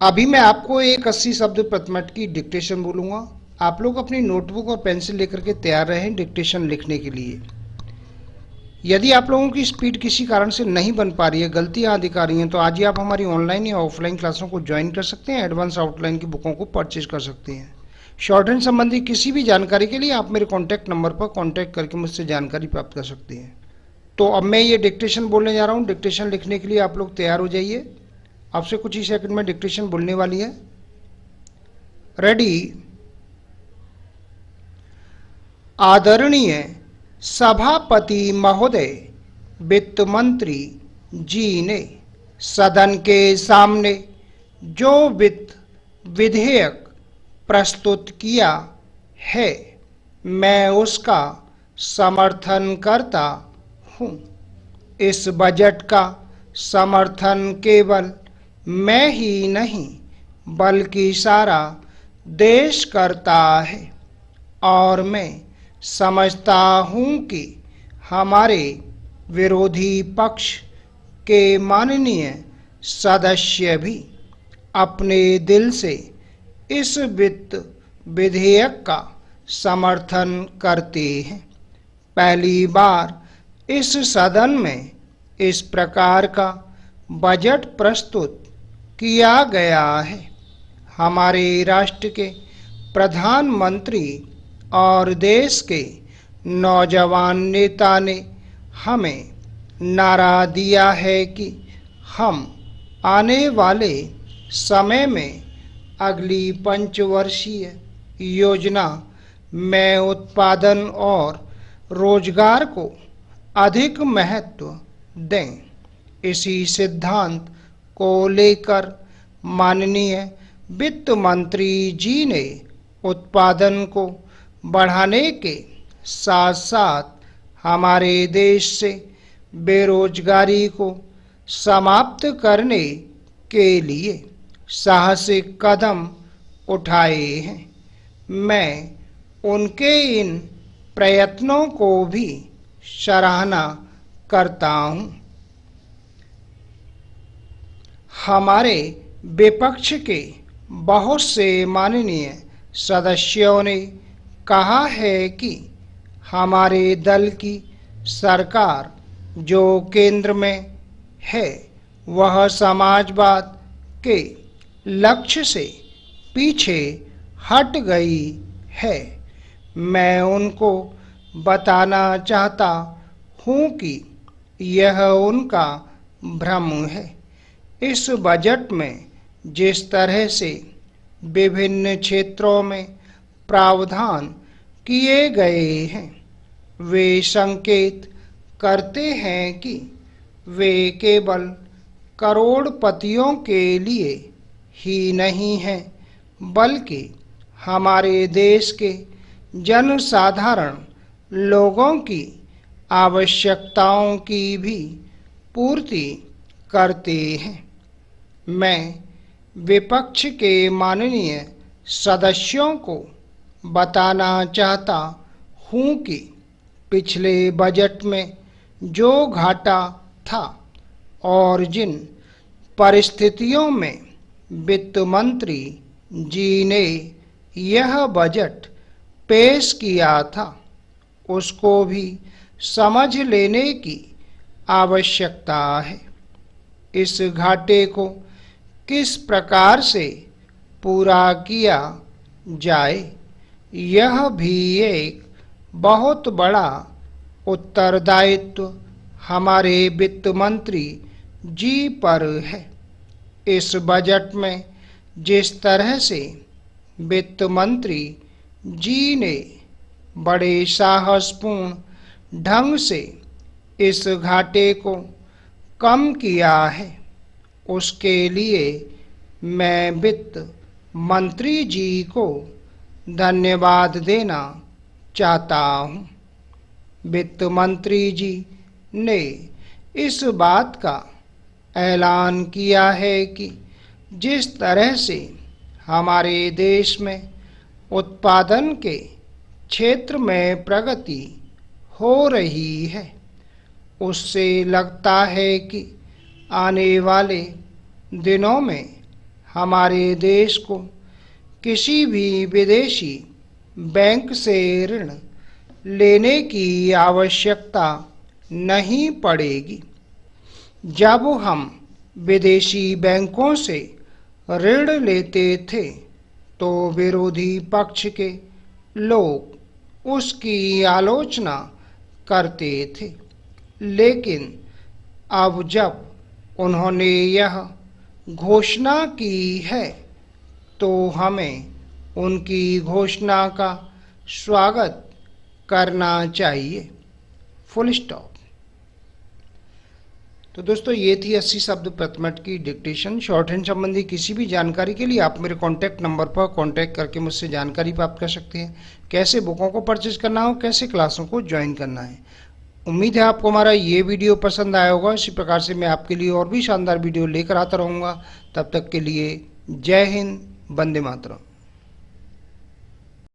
अभी मैं आपको एक 80 शब्द प्रति मिनट की डिक्टेशन बोलूँगा। आप लोग अपनी नोटबुक और पेंसिल लेकर के तैयार रहें डिक्टेशन लिखने के लिए। यदि आप लोगों की स्पीड किसी कारण से नहीं बन पा रही है, गलतियाँ दिखा रही हैं, तो आज ही आप हमारी ऑनलाइन या ऑफलाइन क्लासों को ज्वाइन कर सकते हैं। एडवांस आउटलाइन की बुकों को परचेज कर सकते हैं। शॉर्ट हैंड संबंधी किसी भी जानकारी के लिए आप मेरे कॉन्टैक्ट नंबर पर कॉन्टैक्ट करके मुझसे जानकारी प्राप्त कर सकते हैं। तो अब मैं ये डिक्टेशन बोलने जा रहा हूँ। डिक्टेशन लिखने के लिए आप लोग तैयार हो जाइए। आपसे कुछ ही सेकंड में डिक्टेशन बोलने वाली है। रेडी। आदरणीय सभापति महोदय, वित्त मंत्री जी ने सदन के सामने जो वित्त विधेयक प्रस्तुत किया है, मैं उसका समर्थन करता हूँ। इस बजट का समर्थन केवल मैं ही नहीं बल्कि सारा देश करता है, और मैं समझता हूँ कि हमारे विरोधी पक्ष के माननीय सदस्य भी अपने दिल से इस वित्त विधेयक का समर्थन करते हैं। पहली बार इस सदन में इस प्रकार का बजट प्रस्तुत किया गया है। हमारे राष्ट्र के प्रधानमंत्री और देश के नौजवान नेता ने हमें नारा दिया है कि हम आने वाले समय में अगली पंचवर्षीय योजना में उत्पादन और रोजगार को अधिक महत्व दें। इसी सिद्धांत को लेकर माननीय वित्त मंत्री जी ने उत्पादन को बढ़ाने के साथ साथ हमारे देश से बेरोजगारी को समाप्त करने के लिए साहसिक कदम उठाए हैं। मैं उनके इन प्रयत्नों को भी सराहना करता हूँ। हमारे विपक्ष के बहुत से माननीय सदस्यों ने कहा है कि हमारे दल की सरकार जो केंद्र में है वह समाजवाद के लक्ष्य से पीछे हट गई है। मैं उनको बताना चाहता हूँ कि यह उनका भ्रम है। इस बजट में जिस तरह से विभिन्न क्षेत्रों में प्रावधान किए गए हैं, वे संकेत करते हैं कि वे केवल करोड़पतियों के लिए ही नहीं हैं बल्कि हमारे देश के जनसाधारण लोगों की आवश्यकताओं की भी पूर्ति करते हैं। मैं विपक्ष के माननीय सदस्यों को बताना चाहता हूँ कि पिछले बजट में जो घाटा था और जिन परिस्थितियों में वित्त मंत्री जी ने यह बजट पेश किया था, उसको भी समझ लेने की आवश्यकता है। इस घाटे को किस प्रकार से पूरा किया जाए, यह भी एक बहुत बड़ा उत्तरदायित्व हमारे वित्त मंत्री जी पर है। इस बजट में जिस तरह से वित्त मंत्री जी ने बड़े साहसपूर्ण ढंग से इस घाटे को कम किया है, उसके लिए मैं वित्त मंत्री जी को धन्यवाद देना चाहता हूँ। वित्त मंत्री जी ने इस बात का ऐलान किया है कि जिस तरह से हमारे देश में उत्पादन के क्षेत्र में प्रगति हो रही है, उससे लगता है कि आने वाले दिनों में हमारे देश को किसी भी विदेशी बैंक से ऋण लेने की आवश्यकता नहीं पड़ेगी। जब हम विदेशी बैंकों से ऋण लेते थे तो विरोधी पक्ष के लोग उसकी आलोचना करते थे, लेकिन अब जब उन्होंने यह घोषणा की है तो हमें उनकी घोषणा का स्वागत करना चाहिए। Full stop. तो दोस्तों ये थी 80 शब्द प्रति मिनट की डिक्टेशन। शॉर्ट हैंड संबंधी किसी भी जानकारी के लिए आप मेरे कॉन्टैक्ट नंबर पर कॉन्टैक्ट करके मुझसे जानकारी प्राप्त कर सकते हैं। कैसे बुकों को परचेज करना हो, कैसे क्लासों को ज्वाइन करना है। उम्मीद है आपको हमारा ये वीडियो पसंद आया होगा। इसी प्रकार से मैं आपके लिए और भी शानदार वीडियो लेकर आता रहूँगा। तब तक के लिए जय हिंद, वंदे मातरम।